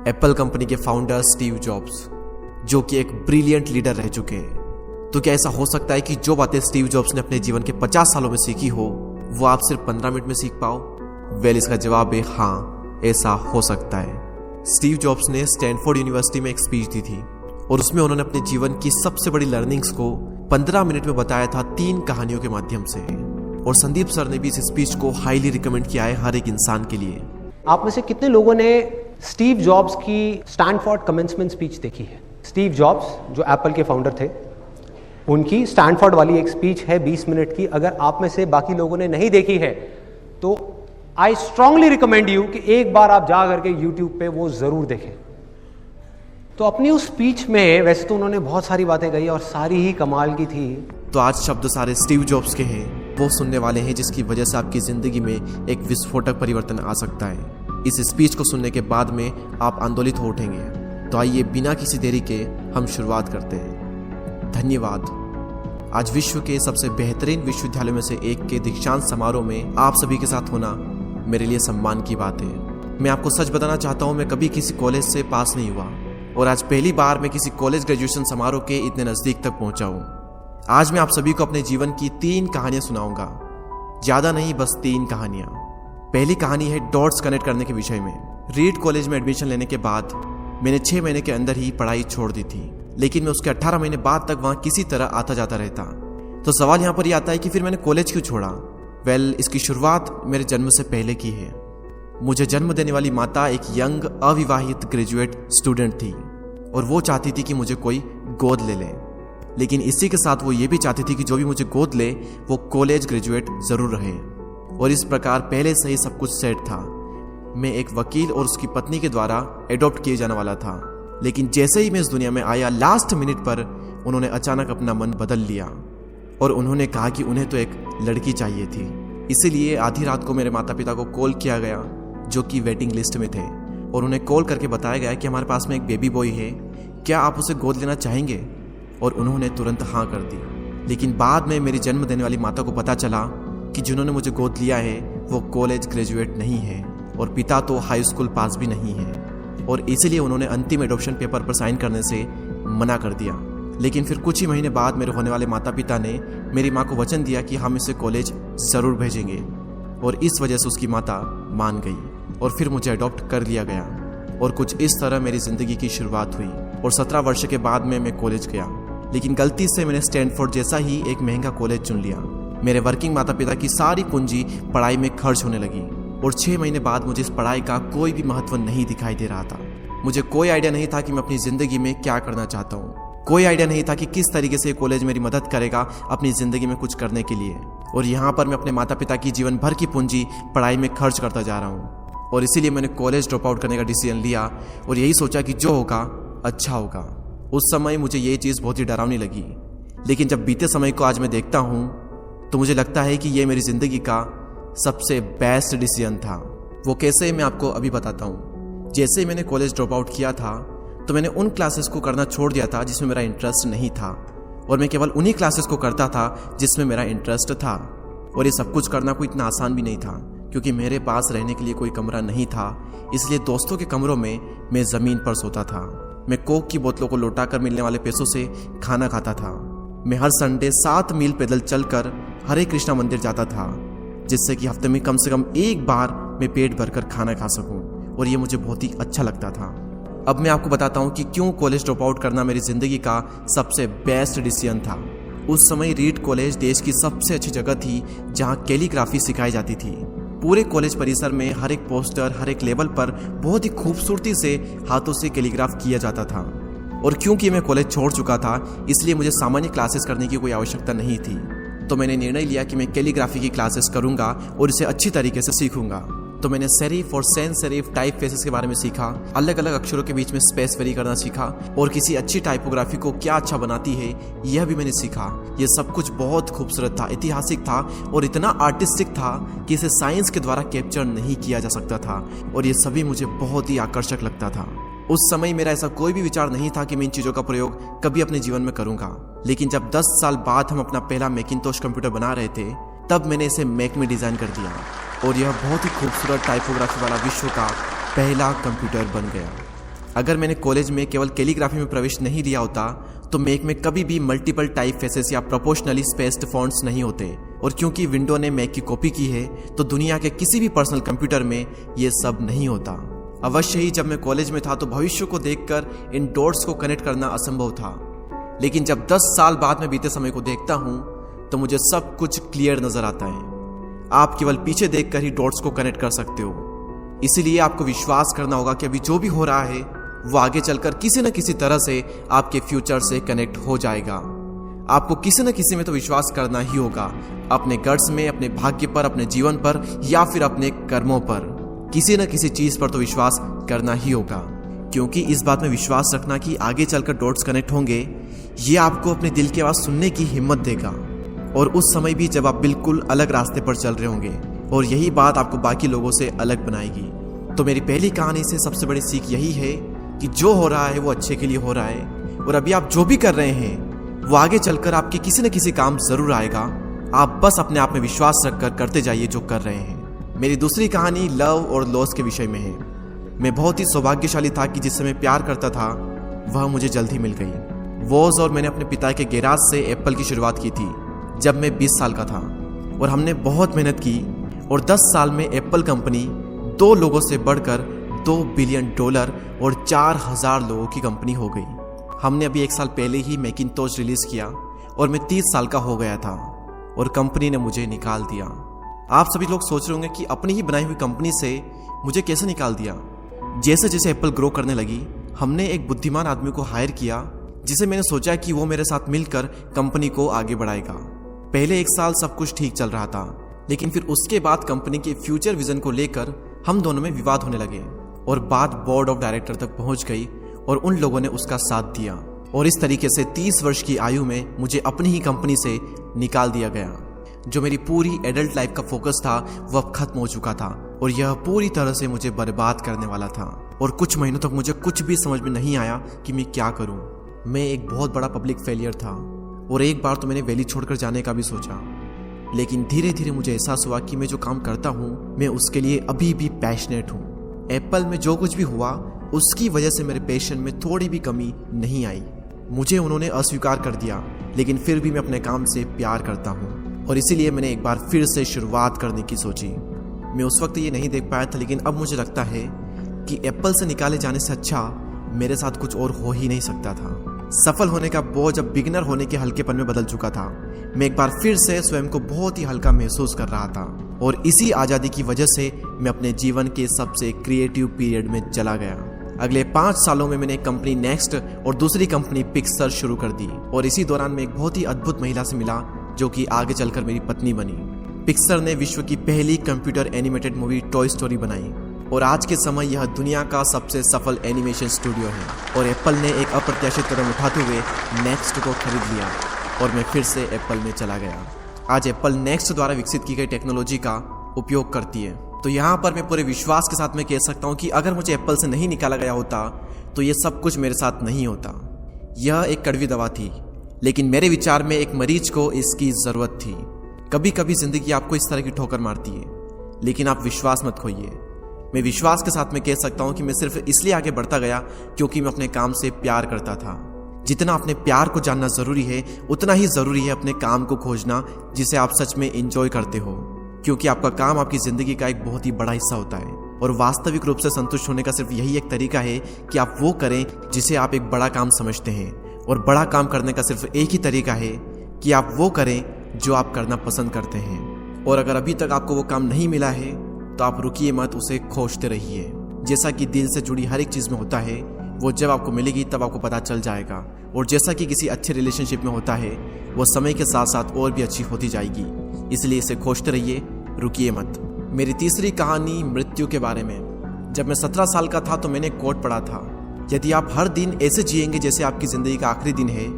Apple company के founder Steve jobs, जो कि एक ब्रिलियंट लीडर रह चुके हैं। तो क्या ऐसा हो सकता है कि जो बातें स्टीव जॉब्स ने अपने जीवन के 50 सालों में सीखी हो वो आप सिर्फ 15 मिनट में सीख पाओ? वेल, इसका जवाब है हाँ, ऐसा हो सकता है। स्टीव जॉब्स ने स्टैनफोर्ड यूनिवर्सिटी में एक स्पीच दी थी और उसमें उन्होंने अपने जीवन की सबसे बड़ी लर्निंग्स को 15 मिनट में बताया था 3 कहानियों के माध्यम से। और संदीप सर ने भी इस स्पीच को हाईली रिकमेंड किया है हर एक इंसान के लिए। आप में से कितने लोगों ने स्टीव जॉब्स की स्टैनफोर्ड कमेंसमेंट स्पीच देखी है? स्टीव जॉब्स जो एप्पल के फाउंडर थे, उनकी स्टैनफोर्ड वाली एक स्पीच है 20 मिनट की। अगर आप में से बाकी लोगों ने नहीं देखी है तो आई स्ट्रांगली रिकमेंड यू कि एक बार आप जा करके यूट्यूब पे वो जरूर देखें। तो अपनी उस स्पीच में वैसे तो उन्होंने बहुत सारी बातें कही और सारी ही कमाल की थी। तो आज शब्द सारे स्टीव जॉब्स के हैं, वो सुनने वाले हैं जिसकी वजह से आपकी जिंदगी में एक विस्फोटक परिवर्तन आ सकता है। इस स्पीच को सुनने के बाद में आप आंदोलित हो उठेंगे। तो आइए बिना किसी देरी के हम शुरुआत करते हैं। धन्यवाद। आज विश्व के सबसे बेहतरीन विश्वविद्यालयों में से एक के दीक्षांत समारोह में आप सभी के साथ होना मेरे लिए सम्मान की बात है। मैं आपको सच बताना चाहता हूँ, मैं कभी किसी कॉलेज से पास नहीं हुआ और आज पहली बार मैं किसी कॉलेज ग्रेजुएशन समारोह के इतने नजदीक तक पहुंचा हूँ। आज मैं आप सभी को अपने जीवन की 3 कहानियां सुनाऊंगा, ज्यादा नहीं, बस 3 कहानियां। पहली कहानी है डॉट्स कनेक्ट करने के विषय में। रीड कॉलेज में एडमिशन लेने के बाद मैंने 6 महीने के अंदर ही पढ़ाई छोड़ दी थी, लेकिन मैं उसके 18 महीने बाद तक वहां किसी तरह आता जाता रहता। तो सवाल यहाँ पर यह आता है कि फिर मैंने कॉलेज क्यों छोड़ा? वेल, इसकी शुरुआत मेरे जन्म से पहले की है। मुझे जन्म देने वाली माता एक यंग अविवाहित ग्रेजुएट स्टूडेंट थी और वो चाहती थी कि मुझे कोई गोद ले ले, लेकिन इसी के साथ वो ये भी चाहती थी कि जो भी मुझे गोद ले वो कॉलेज ग्रेजुएट जरूर रहे। और इस प्रकार पहले से ही सब कुछ सेट था। मैं एक वकील और उसकी पत्नी के द्वारा एडॉप्ट किए जाने वाला था, लेकिन जैसे ही मैं इस दुनिया में आया, लास्ट मिनट पर उन्होंने अचानक अपना मन बदल लिया और उन्होंने कहा कि उन्हें तो एक लड़की चाहिए थी। इसीलिए आधी रात को मेरे माता पिता को कॉल किया गया, जो कि वेटिंग लिस्ट में थे, और उन्हें कॉल करके बताया गया कि हमारे पास में एक बेबी बॉय है, क्या आप उसे गोद लेना चाहेंगे? और उन्होंने तुरंत हाँ कर दी। लेकिन बाद में मेरी जन्म देने वाली माता को पता चला कि जिन्होंने मुझे गोद लिया है वो कॉलेज ग्रेजुएट नहीं है और पिता तो हाई स्कूल पास भी नहीं है, और इसीलिए उन्होंने अंतिम एडॉप्शन पेपर पर साइन करने से मना कर दिया। लेकिन फिर कुछ ही महीने बाद मेरे होने वाले माता पिता ने मेरी माँ को वचन दिया कि हम इसे कॉलेज ज़रूर भेजेंगे, और इस वजह से उसकी माता मान गई और फिर मुझे अडॉप्ट कर लिया गया। और कुछ इस तरह मेरी ज़िंदगी की शुरुआत हुई और 17 वर्ष के बाद में मैं कॉलेज गया। लेकिन गलती से मैंने स्टैनफोर्ड जैसा ही एक महंगा कॉलेज चुन लिया। मेरे वर्किंग माता पिता की सारी पूंजी पढ़ाई में खर्च होने लगी और 6 महीने बाद मुझे इस पढ़ाई का कोई भी महत्व नहीं दिखाई दे रहा था। मुझे कोई आइडिया नहीं था कि मैं अपनी ज़िंदगी में क्या करना चाहता हूँ। कोई आइडिया नहीं था कि किस तरीके से कॉलेज मेरी मदद करेगा अपनी ज़िंदगी में कुछ करने के लिए। और यहाँ पर मैं अपने माता पिता की जीवन भर की पूंजी पढ़ाई में खर्च करता जा रहा हूँ। और इसीलिए मैंने कॉलेज ड्रॉप आउट करने का डिसीजन लिया और यही सोचा कि जो होगा अच्छा होगा। उस समय मुझे ये चीज़ बहुत ही डरावनी लगी, लेकिन जब बीते समय को आज मैं देखता हूँ तो मुझे लगता है कि ये मेरी ज़िंदगी का सबसे बेस्ट डिसीजन था। वो कैसे, मैं आपको अभी बताता हूँ। जैसे ही मैंने कॉलेज ड्रॉप आउट किया था तो मैंने उन क्लासेस को करना छोड़ दिया था जिसमें मेरा इंटरेस्ट नहीं था, और मैं केवल उन्हीं क्लासेस को करता था जिसमें मेरा इंटरेस्ट था। और ये सब कुछ करना कोई इतना आसान भी नहीं था, क्योंकि मेरे पास रहने के लिए कोई कमरा नहीं था। इसलिए दोस्तों के कमरों में मैं ज़मीन पर सोता था। मैं कोक की बोतलों को लौटाकर मिलने वाले पैसों से खाना खाता था। मैं हर संडे 7 मील पैदल चलकर हरे कृष्णा मंदिर जाता था, जिससे कि हफ्ते में कम से कम एक बार मैं पेट भरकर खाना खा सकूं, और ये मुझे बहुत ही अच्छा लगता था। अब मैं आपको बताता हूँ कि क्यों कॉलेज ड्रॉप आउट करना मेरी ज़िंदगी का सबसे बेस्ट डिसीजन था। उस समय रीड कॉलेज देश की सबसे अच्छी जगह थी जहाँ कैलीग्राफी सिखाई जाती थी। पूरे कॉलेज परिसर में हर एक पोस्टर, हर एक लेवल पर बहुत ही खूबसूरती से हाथों से कैलीग्राफ किया जाता था। और क्योंकि मैं कॉलेज छोड़ चुका था, इसलिए मुझे सामान्य क्लासेस करने की कोई आवश्यकता नहीं थी। तो मैंने निर्णय लिया कि मैं कैलीग्राफी की क्लासेस करूंगा और इसे अच्छी तरीके से सीखूंगा। तो मैंने सेरिफ और सैंस सेरिफ टाइप फेसेस के बारे में सीखा, अलग अलग अक्षरों के बीच में स्पेस वेरी करना सीखा, और किसी अच्छी टाइपोग्राफी को क्या अच्छा बनाती है यह भी मैंने सीखा। यह सब कुछ बहुत खूबसूरत था, ऐतिहासिक था और इतना आर्टिस्टिक था कि इसे साइंस के द्वारा कैप्चर नहीं किया जा सकता था, और ये सभी मुझे बहुत ही आकर्षक लगता था। उस समय मेरा ऐसा कोई भी विचार नहीं था कि मैं इन चीज़ों का प्रयोग कभी अपने जीवन में करूंगा। लेकिन जब 10 साल बाद हम अपना पहला मैकिंटोश कंप्यूटर बना रहे थे, तब मैंने इसे मैक में डिज़ाइन कर दिया और यह बहुत ही खूबसूरत टाइपोग्राफी वाला विश्व का पहला कंप्यूटर बन गया। अगर मैंने कॉलेज में केवल कैलीग्राफी में प्रवेश नहीं लिया होता तो मैक में कभी भी मल्टीपल टाइप फेसेस या प्रोपोर्शनली स्पेस्ड फॉन्ट्स नहीं होते। और क्योंकि विंडो ने मैक की कॉपी की है तो दुनिया के किसी भी पर्सनल कंप्यूटर में ये सब नहीं होता। अवश्य ही जब मैं कॉलेज में था तो भविष्य को देखकर इन डॉट्स को कनेक्ट करना असंभव था, लेकिन जब 10 साल बाद में बीते समय को देखता हूँ तो मुझे सब कुछ क्लियर नजर आता है। आप केवल पीछे देखकर ही डॉट्स को कनेक्ट कर सकते हो। इसीलिए आपको विश्वास करना होगा कि अभी जो भी हो रहा है वो आगे चलकर किसी न किसी तरह से आपके फ्यूचर से कनेक्ट हो जाएगा। आपको किसी न किसी में तो विश्वास करना ही होगा, अपने गट्स में, अपने भाग्य पर, अपने जीवन पर या फिर अपने कर्मों पर। किसी न किसी चीज पर तो विश्वास करना ही होगा, क्योंकि इस बात में विश्वास रखना कि आगे चलकर डॉट्स कनेक्ट होंगे, ये आपको अपने दिल की आवाज सुनने की हिम्मत देगा। और उस समय भी जब आप बिल्कुल अलग रास्ते पर चल रहे होंगे, और यही बात आपको बाकी लोगों से अलग बनाएगी। तो मेरी पहली कहानी से सबसे बड़ी सीख यही है कि जो हो रहा है वो अच्छे के लिए हो रहा है, और अभी आप जो भी कर रहे हैं वो आगे चलकर आपके किसी न किसी काम जरूर आएगा। आप बस अपने आप में विश्वास रखकर करते जाइए जो कर रहे हैं। मेरी दूसरी कहानी लव और लॉस के विषय में है। मैं बहुत ही सौभाग्यशाली था कि जिससे मैं प्यार करता था वह मुझे जल्द ही मिल गई। वॉज और मैंने अपने पिता के गैराज से एप्पल की शुरुआत की थी जब मैं 20 साल का था, और हमने बहुत मेहनत की और 10 साल में एप्पल कंपनी 2 लोगों से बढ़कर $2 बिलियन और 4000 लोगों की कंपनी हो गई। हमने अभी 1 साल पहले ही मैकिंटोश रिलीज किया और मैं 30 साल का हो गया था और कंपनी ने मुझे निकाल दिया। आप सभी लोग सोच रहे होंगे कि अपनी ही बनाई हुई कंपनी से मुझे कैसे निकाल दिया। जैसे जैसे एप्पल ग्रो करने लगी, हमने एक बुद्धिमान आदमी को हायर किया जिसे मैंने सोचा कि वो मेरे साथ मिलकर कंपनी को आगे बढ़ाएगा। पहले 1 साल सब कुछ ठीक चल रहा था, लेकिन फिर उसके बाद कंपनी के फ्यूचर विजन को लेकर हम दोनों में विवाद होने लगे और बात बोर्ड ऑफ डायरेक्टर तक पहुंच गई और उन लोगों ने उसका साथ दिया, और इस तरीके से 30 वर्ष की आयु में मुझे अपनी ही कंपनी से निकाल दिया गया। जो मेरी पूरी एडल्ट लाइफ का फोकस था वो अब खत्म हो चुका था और यह पूरी तरह से मुझे बर्बाद करने वाला था। और कुछ महीनों तक मुझे कुछ भी समझ में नहीं आया कि मैं क्या करूं। मैं एक बहुत बड़ा पब्लिक फेलियर था और एक बार तो मैंने वैली छोड़कर जाने का भी सोचा, लेकिन धीरे धीरे मुझे एहसास हुआ कि मैं जो काम करता हूँ मैं उसके लिए अभी भी पैशनेट हूँ। एप्पल में जो कुछ भी हुआ उसकी वजह से मेरे पैशन में थोड़ी भी कमी नहीं आई। मुझे उन्होंने अस्वीकार कर दिया, लेकिन फिर भी मैं अपने काम से प्यार करता हूँ और इसीलिए मैंने एक बार फिर से शुरुआत करने की सोची। मैं उस वक्त ये नहीं देख पाया था, लेकिन अब मुझे लगता है कि एप्पल से निकाले जाने से अच्छा मेरे साथ कुछ और हो ही नहीं सकता था। सफल होने का बोझ अब बिगिनर होने के हल्केपन में बदल चुका था। मैं एक बार फिर से स्वयं को बहुत ही हल्का महसूस कर रहा था और इसी आज़ादी की वजह से मैं अपने जीवन के सबसे क्रिएटिव पीरियड में चला गया। अगले 5 सालों में मैंने एक कंपनी नेक्स्ट और दूसरी कंपनी पिक्सर शुरू कर दी और इसी दौरान मैं एक बहुत ही अद्भुत महिला से मिला जो कि आगे चलकर मेरी पत्नी बनी। पिक्सर ने विश्व की पहली computer animated movie toy story बनाई और आज के समय यह दुनिया का सबसे सफल एनिमेशन स्टूडियो है। और एप्पल ने एक अप्रत्याशित कदम उठाते हुए नेक्स्ट को खरीद लिया और मैं फिर से एप्पल में चला गया। आज एप्पल नेक्स्ट द्वारा विकसित की गई टेक्नोलॉजी का उपयोग करती है। तो यहाँ पर मैं पूरे विश्वास के साथ में कह सकता हूँ कि अगर मुझे एप्पल से नहीं निकाला गया होता तो ये सब कुछ मेरे साथ नहीं होता। यह एक कड़वी दवा थी, लेकिन मेरे विचार में एक मरीज को इसकी ज़रूरत थी। कभी कभी जिंदगी आपको इस तरह की ठोकर मारती है, लेकिन आप विश्वास मत खोइए। मैं विश्वास के साथ में कह सकता हूँ कि मैं सिर्फ इसलिए आगे बढ़ता गया क्योंकि मैं अपने काम से प्यार करता था। जितना अपने प्यार को जानना ज़रूरी है, उतना ही ज़रूरी है अपने काम को खोजना जिसे आप सच में इंजॉय करते हो, क्योंकि आपका काम आपकी ज़िंदगी का एक बहुत ही बड़ा हिस्सा होता है। और वास्तविक रूप से संतुष्ट होने का सिर्फ यही एक तरीका है कि आप वो करें जिसे आप एक बड़ा काम समझते हैं, और बड़ा काम करने का सिर्फ एक ही तरीका है कि आप वो करें जो आप करना पसंद करते हैं। और अगर अभी तक आपको वो काम नहीं मिला है तो आप रुकिए मत, उसे खोजते रहिए। जैसा कि दिल से जुड़ी हर एक चीज़ में होता है, वो जब आपको मिलेगी तब आपको पता चल जाएगा। और जैसा कि किसी अच्छे रिलेशनशिप में होता है, वो समय के साथ साथ और भी अच्छी होती जाएगी। इसलिए इसे खोजते रहिए, रुकिए मत। मेरी तीसरी कहानी मृत्यु के बारे में। जब मैं 17 साल का था तो मैंने कोट पढ़ा था, यदि आप हर दिन ऐसे जिएंगे जैसे आपकी ज़िंदगी का आखिरी दिन है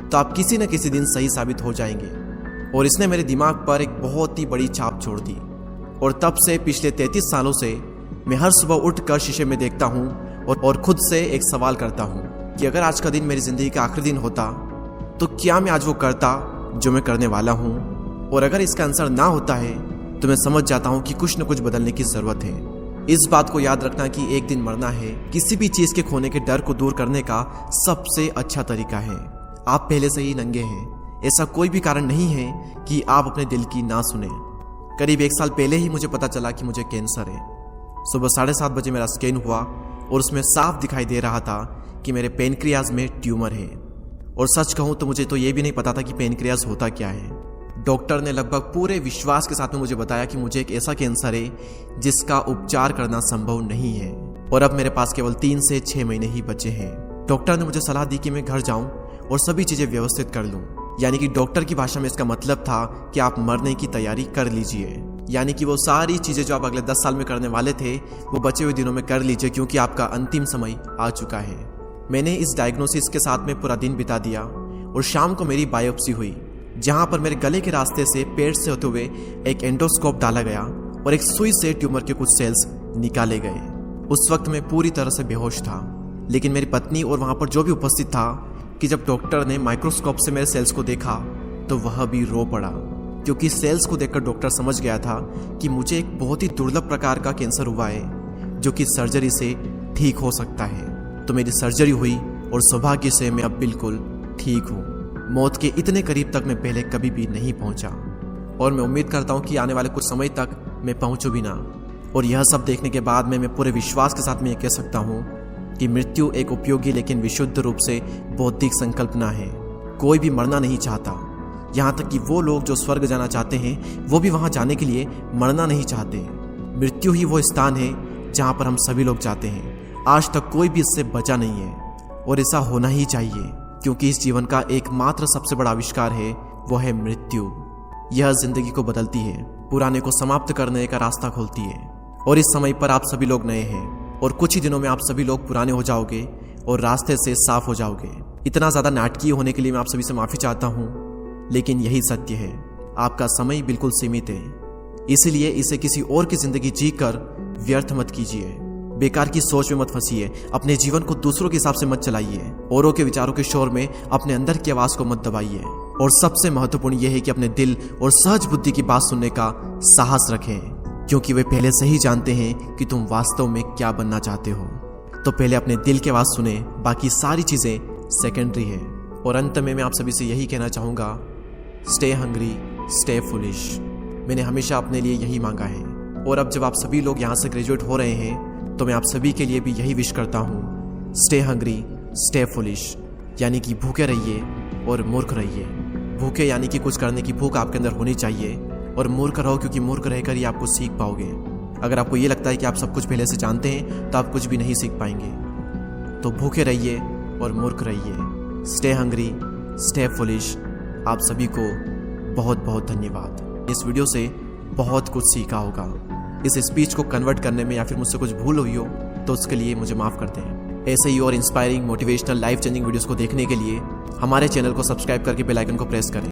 तो आप किसी न किसी दिन सही साबित हो जाएंगे। और इसने मेरे दिमाग पर एक बहुत ही बड़ी छाप छोड़ दी। और तब से पिछले 33 सालों से मैं हर सुबह उठकर शीशे में देखता हूँ और खुद से एक सवाल करता हूँ कि अगर आज का दिन मेरी ज़िंदगी का आखिरी दिन होता तो क्या मैं आज वो करता जो मैं करने वाला हूँ। और अगर इसका आंसर ना होता है तो मैं समझ जाता हूँ कि कुछ न कुछ बदलने की ज़रूरत है। इस बात को याद रखना कि एक दिन मरना है किसी भी चीज के खोने के डर को दूर करने का सबसे अच्छा तरीका है। आप पहले से ही नंगे हैं, ऐसा कोई भी कारण नहीं है कि आप अपने दिल की ना सुने। करीब 1 साल पहले ही मुझे पता चला कि मुझे कैंसर है। सुबह 7:30 बजे मेरा स्कैन हुआ और उसमें साफ दिखाई दे रहा था कि मेरे पेनक्रियाज में ट्यूमर है। और सच कहूँ तो मुझे तो ये भी नहीं पता था कि पेनक्रियाज होता क्या है। डॉक्टर ने लगभग पूरे विश्वास के साथ में मुझे बताया कि मुझे एक ऐसा कैंसर है जिसका उपचार करना संभव नहीं है और अब मेरे पास केवल 3 से 6 महीने ही बचे हैं। डॉक्टर ने मुझे सलाह दी कि मैं घर जाऊं और सभी चीजें व्यवस्थित कर लूं। यानी कि डॉक्टर की भाषा में इसका मतलब था कि आप मरने की तैयारी कर लीजिए। यानी कि वो सारी चीजें जो आप अगले 10 साल में करने वाले थे वो बचे हुए दिनों में कर लीजिए, क्योंकि आपका अंतिम समय आ चुका है। मैंने इस डायग्नोसिस के साथ में पूरा दिन बिता दिया और शाम को मेरी बायोप्सी हुई, जहां पर मेरे गले के रास्ते से पेट से होते हुए एक एंडोस्कोप डाला गया और एक सुई से ट्यूमर के कुछ सेल्स निकाले गए। उस वक्त मैं पूरी तरह से बेहोश था, लेकिन मेरी पत्नी और वहां पर जो भी उपस्थित था कि जब डॉक्टर ने माइक्रोस्कोप से मेरे सेल्स को देखा तो वह भी रो पड़ा, क्योंकि सेल्स को देखकर डॉक्टर समझ गया था कि मुझे एक बहुत ही दुर्लभ प्रकार का कैंसर हुआ है जो कि सर्जरी से ठीक हो सकता है। तो मेरी सर्जरी हुई और सौभाग्य से मैं अब बिल्कुल ठीक हूँ। मौत के इतने करीब तक मैं पहले कभी भी नहीं पहुंचा और मैं उम्मीद करता हूं कि आने वाले कुछ समय तक मैं पहुंचूं भी ना। और यह सब देखने के बाद मैं पूरे विश्वास के साथ में यह कह सकता हूं कि मृत्यु एक उपयोगी लेकिन विशुद्ध रूप से बौद्धिक संकल्पना है। कोई भी मरना नहीं चाहता, यहाँ तक कि वो लोग जो स्वर्ग जाना चाहते हैं वो भी वहां जाने के लिए मरना नहीं चाहते। मृत्यु ही वो स्थान है जहाँ पर हम सभी लोग जाते हैं। आज तक कोई भी इससे बचा नहीं है और ऐसा होना ही चाहिए, क्योंकि इस जीवन का एकमात्र सबसे बड़ा आविष्कार है वो है मृत्यु। यह जिंदगी को बदलती है, पुराने को समाप्त करने का रास्ता खोलती है। और इस समय पर आप सभी लोग नए हैं और कुछ ही दिनों में आप सभी लोग पुराने हो जाओगे और रास्ते से साफ हो जाओगे। इतना ज्यादा नाटकीय होने के लिए मैं आप सभी से माफी चाहता हूँ, लेकिन यही सत्य है। आपका समय बिल्कुल सीमित है, इसलिए इसे किसी और की जिंदगी जीकर व्यर्थ मत कीजिए। बेकार की सोच में मत फंसिए, अपने जीवन को दूसरों के हिसाब से मत चलाइए, औरों के विचारों के शोर में अपने अंदर की आवाज को मत दबाइए। और सबसे महत्वपूर्ण यह है कि अपने दिल और सहज बुद्धि की बात सुनने का साहस रखें, क्योंकि वे पहले से ही जानते हैं कि तुम वास्तव में क्या बनना चाहते हो। तो पहले अपने दिल की आवाज सुने, बाकी सारी चीजें सेकेंडरी है। और अंत में मैं आप सभी से यही कहना चाहूंगा, स्टे हंग्री, स्टे फुलिश। मैंने हमेशा अपने लिए यही मांगा है और अब जब आप सभी लोग यहाँ से ग्रेजुएट हो रहे हैं तो मैं आप सभी के लिए भी यही विश करता हूँ, स्टे हंग्री, स्टे फुलिश। यानी कि भूखे रहिए और मूर्ख रहिए। भूखे यानी कि कुछ करने की भूख आपके अंदर होनी चाहिए, और मूर्ख रहो क्योंकि मूर्ख रहकर ही आप कुछ सीख पाओगे। अगर आपको ये लगता है कि आप सब कुछ पहले से जानते हैं तो आप कुछ भी नहीं सीख पाएंगे। तो भूखे रहिए और मूर्ख रहिए। Stay hungry, stay foolish. आप सभी को बहुत बहुत धन्यवाद। इस वीडियो से बहुत कुछ सीखा होगा। इस स्पीच को कन्वर्ट करने में या फिर मुझसे कुछ भूल हुई हो तो उसके लिए मुझे माफ़ करते हैं। ऐसे ही और inspiring, motivational, life changing videos को देखने के लिए हमारे चैनल को सब्सक्राइब करके बेल आइकन को प्रेस करें।